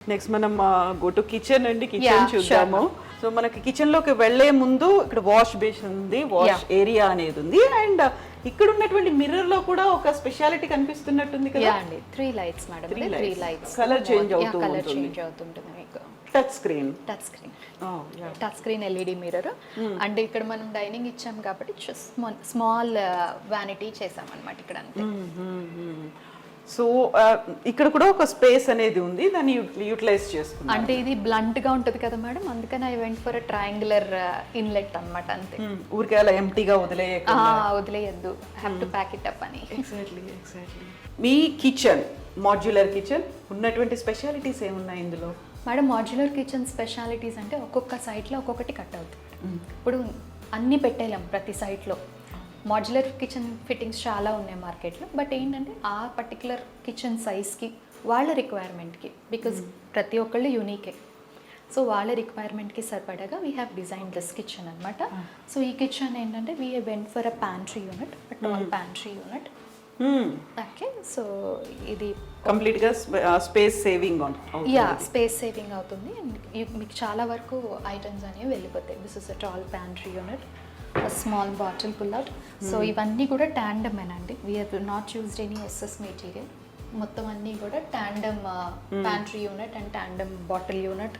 Next మనం go to kitchen అండి. Kitchen చూద్దాము. సో మనకి కిచెన్ లోకి వెళ్లే ముందు ఇక్కడ వాష్ బేసిన్ ఉంది, వాష్ ఏరియా అనేది ఉంది, అండ్ ఇక్కడ ఉన్నటువంటి మిర్రర్ లో కూడా ఒక స్పెషాలిటీ కనిపిస్తున్నట్టుంది కదా అండి. 3 lights madam. 3 lights colour change colour change అవుతుంటుంది మీకు. Touch screen touch screen LED mirror. అంటే ఇక్కడ మనం డైనింగ్ ఇచ్చాం కాబట్టి స్మాల్ వ్యానిటీ చేసాం అన్నమాట ఇక్కడ అంతే. సో ఇక్కడ కూడా ఒక స్పేస్ అనేది ఉంది, దాన్ని యూటిలైజ్ చేసుకున్నాం. అంటే ఇది బ్లంట్ గా ఉంటది కదా మేడం, అందుకని I went for triangular inlet అన్నమాట అంతే. ఊరికే అలా ఎంప్టీగా వదిలేయద్దు, have to pack it up అని. ఎగ్జాక్ట్లీ. మీ కిచెన్ మాడ్యులర్ కిచెన్ ఉన్నటువంటి స్పెషాలిటీస్ ఏమున్నాయి ఇందులో మేడం? మాడ్యులర్ కిచెన్ స్పెషాలిటీస్ అంటే ఒక్కొక్క సైట్లో ఒక్కొక్కటి కట్ అవుతుంది. ఇప్పుడు అన్నీ పెట్టేలాం ప్రతి సైట్లో. మాడ్యులర్ కిచెన్ ఫిట్టింగ్స్ చాలా ఉన్నాయి మార్కెట్లో, బట్ ఏంటంటే ఆ పర్టికులర్ కిచెన్ సైజ్కి వాళ్ళ రిక్వైర్మెంట్కి, బికాజ్ ప్రతి ఒక్కళ్ళు యూనికే, సో వాళ్ళ రిక్వైర్మెంట్కి సరిపడగా we have design this kitchen అనమాట. సో ఈ కిచెన్ ఏంటంటే we went for a pantry unit, tall pantry unit. Okay, so ఇది కంప్లీట్గా స్పేస్ సేవింగ్ స్పేస్ సేవింగ్ అవుతుంది. మీకు చాలా వరకు ఐటమ్స్ అనేవి వెళ్ళిపోతాయి. This is a tall pantry unit, small bottle pull out. So ఇవన్నీ కూడా ట్యాండమ్ అండి. We have not used any SS material. మొత్తం అన్నీ కూడా tandem pantry unit and tandem bottle unit.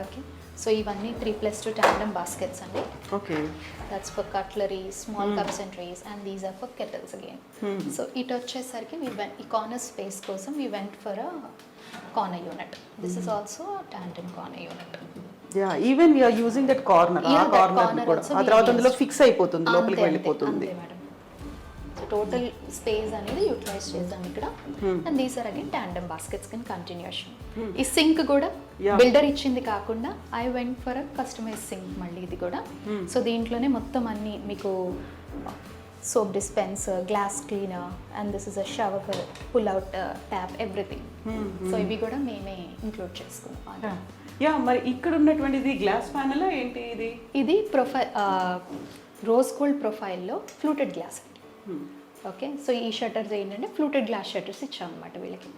Okay, so ఇవన్నీ 3+2 ట్యాండమ్ బాస్కెట్స్ అండి. Okay, that's for cutlery, small cups and trays, and these are for kettles again. So ఇటు వచ్చేసరికి ఈ corner space కోసం we went for a corner unit. This is also tandem corner unit. Yeah, even we are using that corner. ఆ corner కూడా ఆ తర్వాత అందులో fix అయిపోతుంది, లోపలికి వెళ్ళిపోతుంది. సో టోటల్ స్పేస్ అనేది యూటిలైజ్ చేద్దాం ఇక్కడ. And these are again tandem baskets కింద కంటిన్యూషన్. ఈ సింక్ కూడా బిల్డర్ ఇచ్చింది కాకుండా I went for a customise sink మళ్ళీ ఇది కూడా. సో దీంట్లోనే మొత్తం అన్ని మీకు soap dispenser, glass cleaner, and this is a shower pull out tap, everything. So ఇవి కూడా మేమే ఇంక్లూడ్ చేసుకున్నాం. యా, మరి ఇక్కడ ఉన్నటువంటిది గ్లాస్ ప్యానల్ ఏంటి? ఇది ప్రొఫైల్ రోజ్ గోల్డ్ ప్రొఫైల్లో ఫ్లూటెడ్ గ్లాస్ అండి. ఓకే, సో ఈ షట్టర్స్ ఏంటంటే ఫ్లూటెడ్ గ్లాస్ షట్టర్స్ ఇచ్చాం అన్నమాట వీళ్ళకి.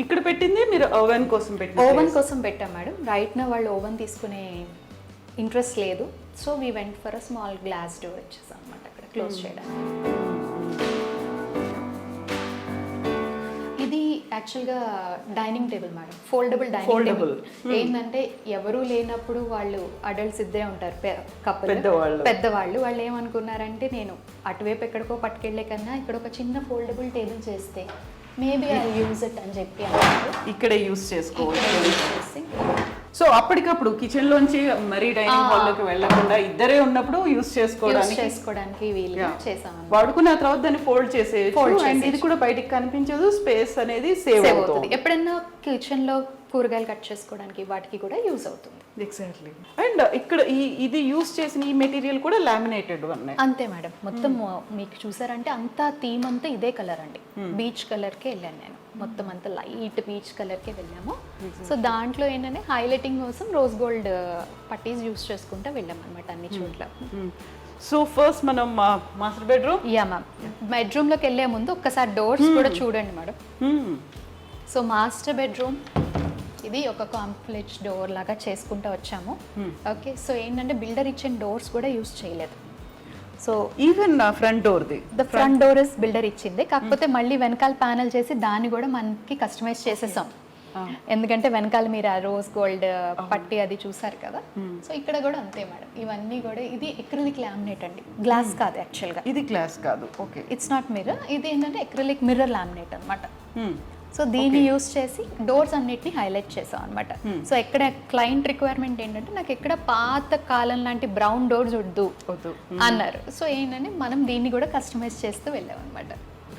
ఇక్కడ పెట్టింది మీరు ఓవెన్ కోసం పెట్టాం మేడం. రైట్ నా వాళ్ళు ఓవెన్ తీసుకునే ఇంట్రెస్ట్ లేదు, so we went for a small glass door ఇచ్చేసాం అనమాట అక్కడ క్లోజ్ చేయడానికి. ఇది యాక్చువల్గా dining table madam, foldable dining table. ఏంటంటే ఎవరు లేనప్పుడు వాళ్ళు అడల్ట్స్ ఇద్దరే ఉంటారు, పెద్దవాళ్ళు. వాళ్ళు ఏమనుకున్నారంటే నేను అటువైపు ఎక్కడికో పట్టుకెళ్లే కన్నా ఇక్కడ ఒక చిన్న ఫోల్డబుల్ టేబుల్ చేస్తే మేబీ ఐ యూజ్ ఇట్ అని చెప్పి ఇక్కడే యూజ్ చేసుకోవచ్చు. సో అప్పటికప్పుడు కిచెన్ లోంచి మరీ డైనింగ్ హాల్ లోకి వెళ్ళకుండా ఇద్దరే ఉన్నప్పుడు యూజ్ చేసుకోవడానికి వీలుగా చేసాం. వాడుకున్న తర్వాత దాన్ని ఫోల్డ్ చేసేయచ్చు, ఇది కూడా బయటికి కనిపించదు, స్పేస్ అనేది సేవ్ అవుతుంది. ఎప్పుడైనా కిచెన్ లో కూరగాయలు కట్ చేసుకోవడానికి వాటికి కూడా యూజ్ అవుతుంది. ఎగ్జాక్ట్లీ. అండ్ ఇక్కడ ఇది యూజ్ చేసిన ఈ మెటీరియల్ కూడా లామినేటెడ్ ఉన్నాయి అంతే మేడం. మొత్తం మీకు చూసారంటే అంతా థీమ్ అంతా ఇదే కలర్ అండి. బీచ్ కలర్ కే వెళ్ళాను నేను, మొత్తం అంతా లైట్ బీచ్ కలర్ కే వెళ్ళాము. సో దాంట్లో ఏంటంటే హైలైటింగ్ కోసం రోజ్ గోల్డ్ పట్టీస్ యూజ్ చేసుకుంటూ వెళ్ళాం అనమాట అన్ని చోట్ల. సో ఫస్ట్ మనం master bedroom. Yeah ma'am, bedroom లోకి వెళ్ళే ముందు ఒక్కసారి డోర్స్ కూడా చూడండి మేడం. సో మాస్టర్ బెడ్రూమ్ ఇది ఒక కాంప్లెక్స్ డోర్ లాగా చేసుకుంటూ వచ్చాము. ఓకే, సో ఏంటంటే బిల్డర్ ఇచ్చిన డోర్స్ కూడా యూజ్ చేయలేదు. So even front door front door is builder ఇచ్చింది, కాకపోతే మళ్ళీ వెనకాల ప్యానల్ చేసి దాన్ని కూడా మనకి కస్టమైజ్ చేసేసాం. ఎందుకంటే వెనకాల మీరు ఆ రోజ్ గోల్డ్ పట్టి అది చూసారు కదా. సో ఇక్కడ కూడా అంతే మేడం, ఇవన్నీ కూడా ఇది ఎక్రిలిక్ లామినేట్ అండి, గ్లాస్ కాదు యాక్చువల్గా. ఇది గ్లాస్ కాదు, ఓకే, ఇట్స్ నాట్ మిర్రర్. ఇది ఏంటంటే ఎక్రిలిక్ మిర్రర్ లామినేట్ అనమాట. సో దీన్ని యూస్ చేసి డోర్స్ అన్నిటిని హైలైట్ చేసాం అనమాట. సో ఎక్కడ క్లయింట్ రిక్వైర్మెంట్ ఏంటంటే నాకు ఎక్కడ పాత కాలం లాంటి బ్రౌన్ డోర్స్ వద్దు అన్నారు. సో ఏంటంటే మనం దీన్ని కూడా కస్టమైజ్ చేస్తూ వెళ్ళాం అనమాట.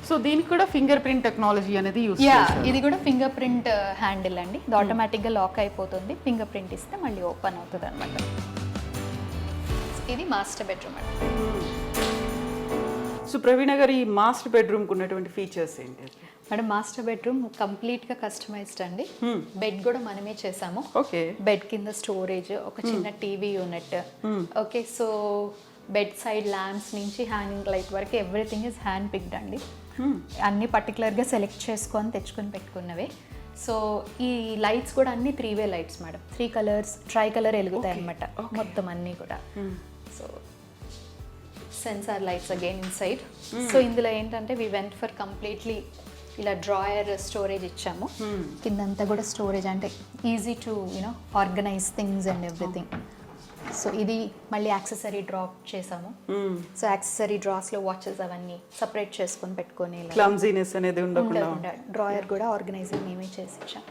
సో దీనికి కూడా ఫింగర్ ప్రింట్ టెక్నాలజీ అనేది యూస్ చేశారు. ఇది కూడా ఫింగర్ ప్రింట్ హ్యాండిల్ అండి, ఇది ఆటోమేటిక్గా లాక్ అయిపోతుంది. ఫింగర్ ప్రింట్ ఇస్తే మళ్ళీ ఓపెన్ అవుతుంది అనమాట. ఇది మాస్టర్ బెడ్రూమ్ అండి. సో ప్రవీణ గారు, ఈ మాస్టర్ బెడ్రూమ్ కు ఉన్నటువంటి ఫీచర్స్ ఏంటి? మేడం మాస్టర్ బెడ్రూమ్ కంప్లీట్గా కస్టమైజ్డ్ అండి. బెడ్ కూడా మనమే చేసాము. ఓకే. బెడ్ కింద స్టోరేజ్, ఒక చిన్న TV unit. Okay, so bed side lamps నుంచి హ్యాంగింగ్ లైట్ వరకు ఎవ్రీథింగ్ ఇస్ హ్యాండ్ పిక్డ్ అండి. అన్ని పర్టికులర్గా సెలెక్ట్ చేసుకొని తెచ్చుకొని పెట్టుకున్నవే. సో ఈ లైట్స్ కూడా అన్ని 3-way lights madam. 3 colours tri colour వెలుగుతాయి అనమాట మొత్తం అన్నీ కూడా. So sensor lights again inside. So ఇందులో ఏంటంటే వి వెంట్ ఫర్ కంప్లీట్లీ ఇలా డ్రాయర్ స్టోరేజ్ ఇచ్చాము. కిందంతా కూడా స్టోరేజ్, అంటే easy to you know organise things and everything. So ఇది మళ్ళీ యాక్సెసరీ డ్రాప్ చేసాము. సో యాక్సెసరీ డ్రాస్లో వాచెస్ అవన్నీ సపరేట్ చేసుకొని పెట్టుకొని క్లమ్జీనెస్ అనేది ఉండకుండా డ్రాయర్ కూడా ఆర్గనైజింగ్ మేమే చేసి ఇచ్చాం.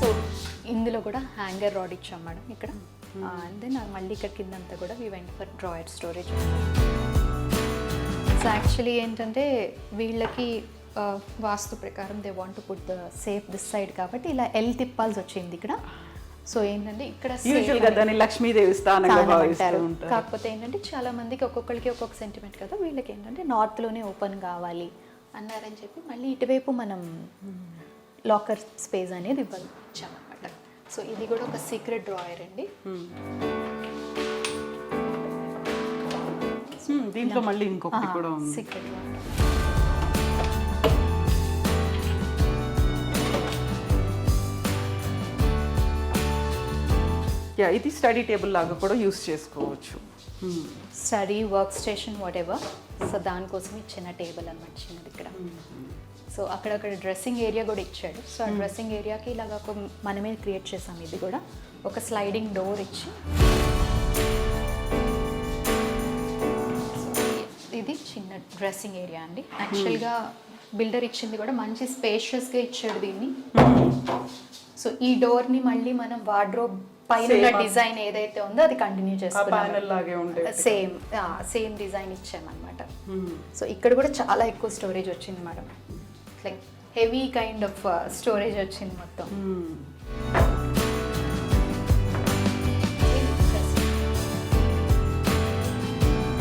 సో ఇందులో కూడా హ్యాంగర్ రాడ్ ఇచ్చాం మేడం ఇక్కడ. అండ్ దెన్ మళ్ళీ ఇక్కడ కిందంతా కూడా we went for drawer storage. So actually ఏంటంటే వీళ్ళకి వాస్తు ప్రకారం they want to put the safe this side కాబట్టి ఇలా తిప్పాల్సి వచ్చింది ఇక్కడ. సో ఏంటంటే ఇక్కడ యూజువల్గా దాన్ని లక్ష్మీదేవి స్థానంగా భావిస్తారు. కాకపోతే ఏంటంటే చాలా మందికి ఒక్కొక్కరికి ఒక్కొక్క సెంటిమెంట్ కదా, వీళ్ళకి ఏంటంటే నార్త్లోనే ఓపెన్ కావాలి అన్నారని చెప్పి మళ్ళీ ఇటువైపు మనం లాకర్ స్పేస్ అనేది ఇచ్చామన్నమాట. సో ఇది కూడా ఒక సీక్రెట్ డ్రాయర్ అండి. దీంట్లో మళ్ళీ ఇంకొకటి కూడా ఉంది, సీక్రెట్ డ్రాయర్. ఇది స్టడీ టేబుల్ లాగా కూడా యూస్ చేసుకోవచ్చు. Study work station what ever. So దానికోసం ఇచ్చిన టేబుల్ అనమాట చిన్నది ఇక్కడ. సో అక్కడక్కడ డ్రెస్సింగ్ ఏరియా కూడా ఇచ్చాడు. సో ఆ డ్రెస్సింగ్ ఏరియాకి ఇలాగ ఒక మనమే క్రియేట్ చేసాం. ఇది కూడా ఒక స్లైడింగ్ డోర్ ఇచ్చి, ఇది చిన్న డ్రెస్సింగ్ ఏరియా అండి. యాక్చువల్గా బిల్డర్ ఇచ్చింది కూడా మంచి స్పేషియస్గా ఇచ్చాడు దీన్ని. సో ఈ డోర్ని మళ్ళీ మనం వార్డ్రోబ్ పైన డిజైన్ ఏదైతే ఉందో అది కంటిన్యూ చేసుకున్నాం. Same design ఇచ్చామన్నమాట. సో ఇక్కడ కూడా చాలా ఎక్కువ స్టోరేజ్ వచ్చింది madam. Like heavy kind of storage వచ్చింది మొత్తం.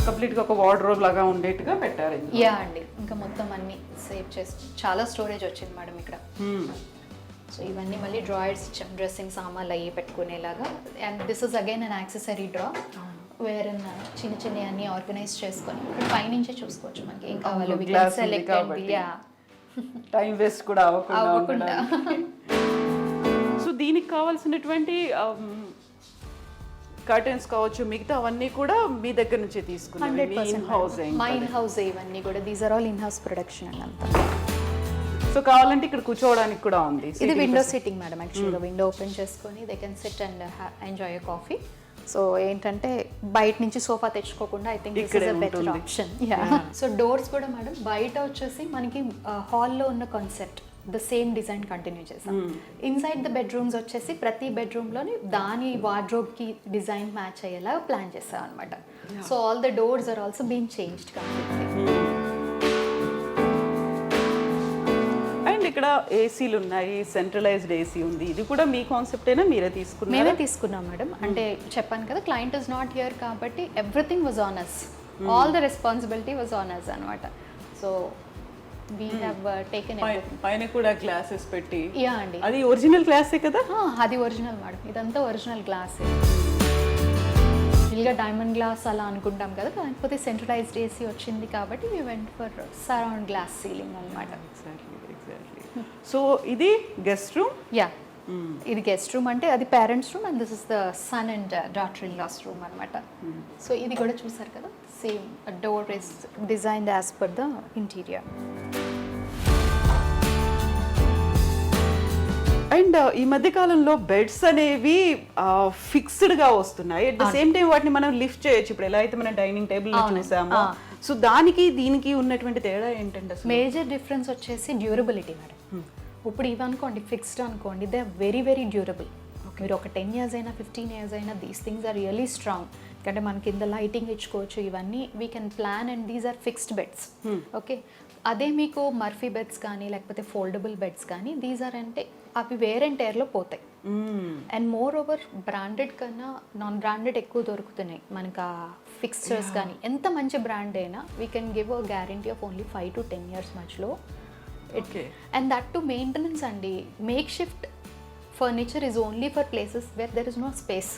కంప్లీట్ గా ఒక వార్డ్రోబ్ లాగా ఉండేట్టుగా పెట్టారు. యా అండి, ఇంకా మొత్తం అన్ని సేవ్ చేసి చాలా స్టోరేజ్ వచ్చింది మేడం ఇక్కడ. సో ఇవన్నీ మళ్ళీ డ్రాయర్స్ ఇచ్చాం, డ్రెస్సింగ్ సామాన్లు అయ్యి పెట్టుకునేలాగా. And this is again an accessory drawer చిన్న చిన్న అన్ని ఆర్గనైజ్ చేసుకొని ఇక్కడ పైనుంచే చూసుకోవచ్చు మనకి ఏం కావాలో. టైం వేస్ట్ కూడా అవ్వకుండా. సో దీనికి కావాల్సినటువంటి కర్టెన్స్ కావచ్చు, మిగతా అవన్నీ కూడా మీ దగ్గర నుంచే తీసుకున్నాం. 100% మా ఇన్ హౌస్ ఇవన్నీ కూడా. These are all in house production అండి అంతా. సో కావాలంటే ఇక్కడ కూర్చోవడానికి కూడా ఉంది. ఇది విండో సిట్టింగ్ మేడం. యాక్చువల్గా విండో ఓపెన్ చేసుకొని they can sit and enjoy a coffee. So ఏంటంటే బయట నుంచి సోఫా తెచ్చుకోకుండా I think this is a better option. So doors కూడా మేడం బయట వచ్చేసి మనకి హాల్లో ఉన్న concept the same design continue చేసాం. ఇన్సైడ్ ద బెడ్రూమ్స్ వచ్చేసి ప్రతి బెడ్రూమ్లోని దాని వార్డ్రోబ్కి డిజైన్ మ్యాచ్ అయ్యేలా ప్లాన్ చేసాం అనమాట. So all the doors are also been changed completely. And ఇక్కడ ఏసీలు ఉన్నాయి, సెంట్రలైజ్డ్ ఏసీ ఉంది. ఇది కూడా మీ కాన్సెప్ట్ అయినా మీరే తీసుకున్నారు? మేమే తీసుకున్నాం మేడం. అంటే చెప్పాను కదా క్లయింట్ ఇస్ నాట్ హియర్ కాబట్టి everything was on us. All the responsibility was on us అనమాట. So we have taken it. పైన కూడా గ్లాసెస్ పెట్టి. యా అండి, అది ఒరిజినల్ గ్లాసే కదా? అది ఒరిజినల్ మేడం. ఇదంతా ఒరిజినల్ గ్లాస్. రియల్గా డైమండ్ గ్లాస్ అలా అనుకుంటాం కదా, కాకపోతే సెంట్రలైజ్డ్ ఏసీ వచ్చింది కాబట్టి we went for surround glass ceiling అనమాట. ఎగ్జాక్ట్లీ. సో ఇది గెస్ట్ రూమ్. యా, ఇది గెస్ట్ రూమ్ అంటే అది parents room and this is the son and daughter in law's room అనమాట. సో ఇది కూడా చూసారు కదా, same door is designed as per the interior. And ఈ మధ్య కాలంలో బెడ్స్ అనేవి ఫిక్స్డ్ గా వస్తున్నాయి. అట్ ద సేమ్ టైం వాటిని మనం లిఫ్ట్ చేయొచ్చు. ఇప్పుడు ఎలా అయితే మనం డైనింగ్ టేబుల్ చూసామో, సో దానికి దీనికి ఉన్నటువంటి తేడా ఏంటంటే మేజర్ డిఫరెన్స్ వచ్చేసి డ్యూరబిలిటీ మేడం. ఇప్పుడు ఇవి అనుకోండి ఫిక్స్డ్ అనుకోండి, they are very very durable. మీరు ఒక 10 years అయినా 15 years అయినా these things are really strong. ఎందుకంటే మన కింద లైటింగ్ ఇచ్చుకోవచ్చు, ఇవన్నీ we can plan and these are fixed beds. Okay, అదే మీకు మర్ఫీ బెడ్స్ కానీ లేకపోతే ఫోల్డబుల్ బెడ్స్ కానీ దీస్ ఆర్ అంటే అవి వేర్ అండ్ టైర్లో పోతాయి. అండ్ మోర్ ఓవర్ బ్రాండెడ్ కన్నా నాన్ బ్రాండెడ్ ఎక్కువ దొరుకుతున్నాయి మనకు. ఆ ఫిక్స్చర్స్ కానీ ఎంత మంచి బ్రాండ్ అయినా we can give a guarantee of only 5 to 10 years మధ్యలో. అండ్ దట్ టు మెయింటెనెన్స్ అండి. Makeshift furniture is only for places where there is no space.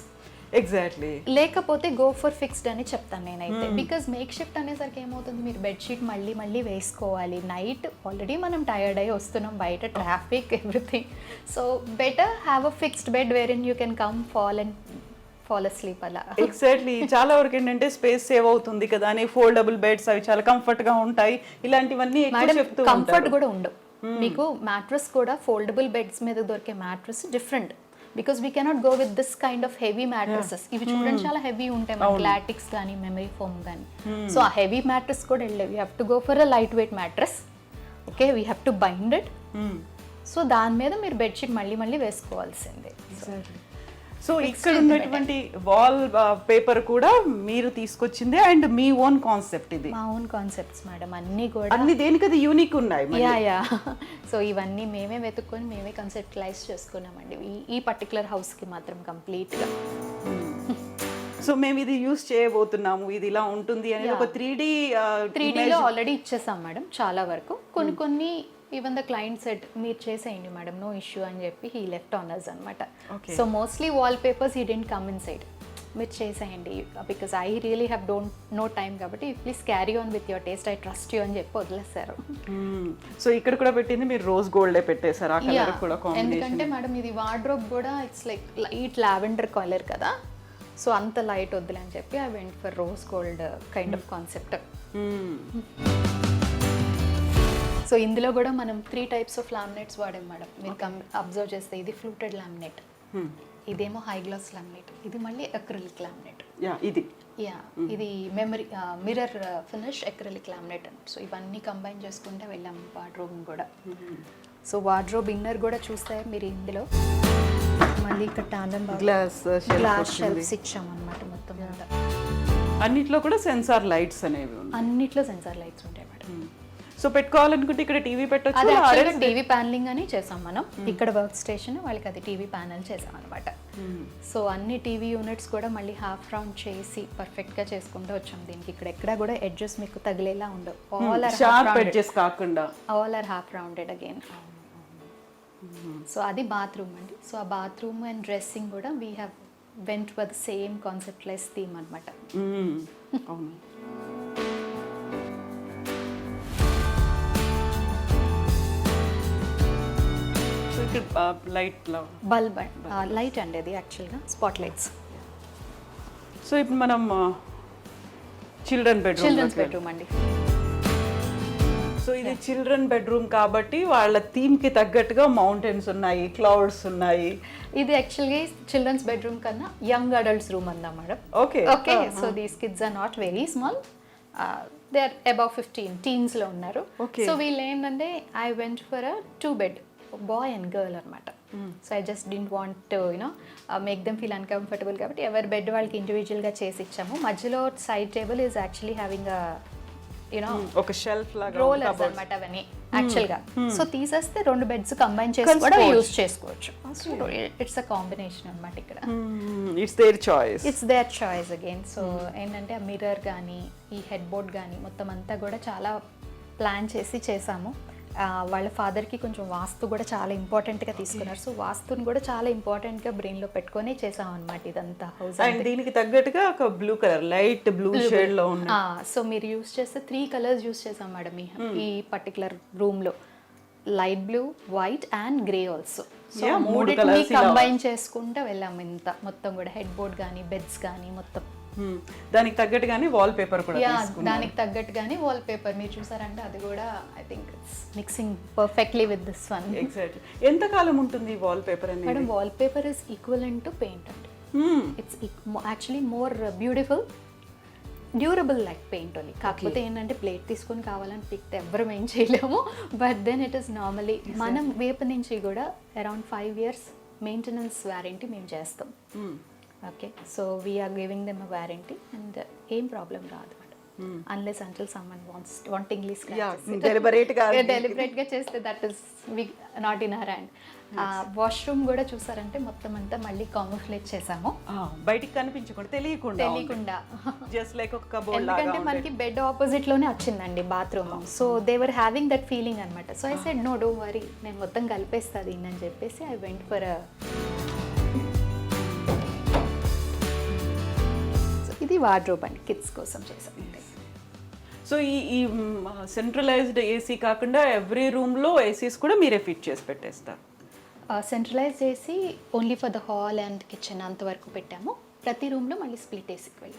Exactly. లేకపోతే గో ఫర్ ఫిక్స్డ్ అని చెప్తాను నేనైతే. బికాజ్ మేక్ షిఫ్ట్ అనేసరికి ఏమవుతుంది, మీరు bedsheet మళ్ళీ వేసుకోవాలి. నైట్ ఆల్రెడీ మనం టైర్డ్ అయ్యి వస్తున్నాం, బయట traffic everything. So better have a fixed bed wherein you can come fall asleep అలా. ఎగ్జాక్ట్లీ. చాలా వరకు ఏంటంటే స్పేస్ సేవ్ అవుతుంది కదా అని ఫోల్డబుల్ బెడ్స్ అవి చాలా కంఫర్ట్ గా ఉంటాయి. ఇలాంటివన్నీ కంఫర్ట్ కూడా ఉండవు. మీకు మ్యాట్రెస్ కూడా ఫోల్డబుల్ బెడ్స్ మీద దొరికే mattress different. Because we cannot go with this kind of heavy mattresses. ఇవి చూడండి చాలా హెవీ ఉంటాయి, మన లాటిక్స్ కానీ మెమరీ ఫోమ్ కానీ. సో ఆ హెవీ మ్యాట్రస్ కూడా వెళ్ళేవి. We have to go for a light weight mattress. Okay, we have to bind it. So దాని మీద మీరు బెడ్షీట్ మళ్ళీ వేసుకోవాల్సిందే. సో ఇక్కడ ఉన్నటువంటి వాల్ పేపర్ కూడా మీరు తీసుకొచ్చిందే అండ్ మీ ఓన్ కాన్సెప్ట్ ఇది? మా ఓన్ కాన్సెప్ట్స్ మేడం. అన్ని కూడా అన్ని దేనికది యూనిక్ ఉన్నాయి. యా. సో ఇవన్నీ మేమే వెతుక్కొని మేమే కన్సెప్టలైజ్ చేసుకున్నామండి ఈ పర్టికులర్ హౌస్కి మాత్రం కంప్లీట్గా. సో మేము ఇది యూస్ చేయబోతున్నాము, ఇది ఇలా ఉంటుంది అని ఒక 3Dలో ఆల్రెడీ ఇచ్చేసాం మేడం చాలా వరకు. కొన్ని ఈవెన్ ద క్లయింట్ సెట్ మీరు చేసేయండి మేడం, నో ఇష్యూ అని చెప్పి హీ లెఫ్ట్ ఆనర్స్ అనమాట. So mostly wall papers he didn't come inside. మీరు చేసేయండి because I really have no time కాబట్టి please carry on with your taste, I trust you అని చెప్పి వదిలేస్తారు. సో ఇక్కడ కూడా పెట్టింది మీరు రోజ్ గోల్డ్ పెట్టేశారు. ఎందుకంటే మేడం ఇది వార్డ్రోబ్ కూడా it's like light lavender colour కదా, సో అంత లైట్ వద్దులే అని చెప్పి I went for rose gold kind of concept. So ఇందులో కూడా మనం 3 types ఆఫ్ లామినేట్స్ వాడాం మేడం. మీరు అబ్జర్వ్ చేస్తే ఇది ఫ్లూటెడ్ లామినేట్, ఇదేమో హై గ్లాస్ లామినేట్, ఇది మళ్ళీ అక్రిలిక్ లామినేట్. ఇది mirror finish acrylic laminate. So ఇవన్నీ కంబైన్ చేసుకుంటే వెళ్ళాం వార్డ్రోబ్ కూడా. సో వార్డ్రోబ్ ఇన్నర్ కూడా చూస్తే మీరు ఇందులో మళ్ళీ ఇక్కడ టాండమ్ గ్లాస్ షెల్ఫ్స్ ఇచ్చాం అనమాట. మొత్తం అన్నిట్లో కూడా సెన్సార్ లైట్స్ అనేవి, అన్నిట్లో సెన్సార్ లైట్స్ ఉంటాయి మేడం. సో పెట్టుకోవాలనుకుంటే ఇక్కడ టీవీ పెట్టొచ్చు. అది యాక్చువల్గా టీవీ ప్యానలింగ్ అని చేసాం మనం. ఇక్కడ వర్క్ స్టేషన్ వాళ్ళకి అది టీవీ ప్యానల్ చేసాం అనమాట. సో అన్ని టీవీ యూనిట్స్ కూడా మళ్ళీ హాఫ్ రౌండ్ చేసి పర్ఫెక్ట్ గా చేసుకుంటూ వచ్చాం. దీనికి ఇక్కడ ఎక్కడ కూడా ఎడ్జెస్ మీకు తగిలేలా ఉండవు. All are half rounded again. So అది బాత్రూమ్ అండి. సో ఆ బాత్రూమ్ అండ్ డ్రెస్సింగ్ కూడా we have went for the same conceptless theme అనమాట. అవును. బల్బ్ లైట్ అండి అది యాక్చువల్గా స్పాట్ లైట్స్. సో ఇప్పుడు మనం చిల్డ్రన్స్ బెడ్రూమ్ అండి. సో ఇది చిల్డ్రన్ బెడ్రూమ్ కాబట్టి వాళ్ళ థీమ్ కి తగ్గట్టుగా మౌంటైన్స్ ఉన్నాయి, క్లౌడ్స్ ఉన్నాయి. ఇది యాక్చువల్గా చిల్డ్రన్స్ బెడ్రూమ్ కన్నా యంగ్ అడల్ట్స్ రూమ్ అందా madam. Okay. So these kids are not very small, they are above 15 teens లో ఉన్నారు. సో వీళ్ళు ఏంటంటే I went for a 2 bed boy and girl అనమాట. So I just didn't want to make them feel uncomfortable కాబట్టి ఎవరి bed వాళ్ళకి ఇండివిజువల్గా చేసి ఇచ్చాము. మధ్యలో side table is actually having ఒక షెల్ఫ్ లాగా రోలర్స్ అనమాట అవన్నీ యాక్చువల్గా. సో తీసేస్తే 2 beds కంబైన్ చేసి కూడా యూజ్ చేసుకోవచ్చు. ఇట్స్ అ కాంబినేషన్ అనమాట ఇక్కడ. It's their choice again. So ఏంటంటే ఆ మిర్రర్ కానీ ఈ హెడ్ బోర్డ్ కానీ మొత్తం అంతా కూడా చాలా ప్లాన్ చేసి చేసాము. వాళ్ళ ఫాదర్కి కొంచెం వాస్తు కూడా చాలా ఇంపార్టెంట్గా తీసుకున్నారు. సో వాస్తుని కూడా చాలా ఇంపార్టెంట్గా బ్రెయిన్లో పెట్టుకొని చేసాం అనమాట ఇదంతా హౌస్. దీనికి తగ్గట్టుగా ఒక blue colour, light blue shade లో ఉంది. సో మీరు యూస్ చేస్తే 3 colors యూస్ చేసాం మేడం ఈ పర్టికులర్ రూమ్లో. Light blue, white and grey also. So 3 combine చేసుకుంటూ వెళ్ళాము ఇంత మొత్తం కూడా. హెడ్ బోర్డ్ కానీ బెడ్స్ కానీ మొత్తం దానికి తగ్గట్టుగానే వాల్ పేపర్ కూడా తీసుకున్నాం. దానికి తగ్గట్టుగానే వాల్ పేపర్ మీరు చూసారంటే అది కూడా I think it's mixing perfectly with this one. Exactly. ఎంత కాలం ఉంటుంది వాల్ పేపర్ అనేది? Madam wall paper is equivalent to paint అండి. It's actually more beautiful, durable like paint only. కాకపోతే ఏంటంటే ప్లేట్ తీసుకొని కావాలని పిక్తే ఎవ్వరం ఏం చేయలేము. But then it is normally మనం వేప నుంచి కూడా అరౌండ్ 5 years మెయింటెనెన్స్ వారంటీ మేము చేస్తాం. Okay, so we're giving them a warranty and ఏం ప్రాబ్లం రాదు madam. Unless until someone wantingly deliberate గా డెలిబరేట్ గా చేస్తే that is not in her hand. Washroom కూడా చూసారంటే మొత్తం అంతా మళ్ళీ కామోఫ్లేజ్ చేసాము, బయటికి కనిపించకుండా తెలియకుండా జస్ట్ లైక్ ఒక కబోర్డ్ ఎందుకంటే లాగా మనకి బెడ్ ఆపోజిట్ లోనే వచ్చిందండి bathroom. So they were having that feeling అనమాట. So I said no don't worry, నేను మొత్తం కలిపేస్తా దీన్ని అని చెప్పేసి ఐ వెంట్ ఫర్ ఇది వార్డ్రోబ్ అండి, కిడ్స్ కోసం చేసాం. సో ఈ సెంట్రలైజ్డ్ ఏసీ కాకుండా ఎవ్రీ రూమ్ లో ఏసీస్ కూడా మీరే ఫిట్ చేసి పెట్టేస్తారు? సెంట్రలైజ్ చేసి only for the hall and kitchen అంతవరకు పెట్టాము. ప్రతి రూమ్లో మళ్ళీ స్ప్లిట్ ఏసీకి వెళ్ళి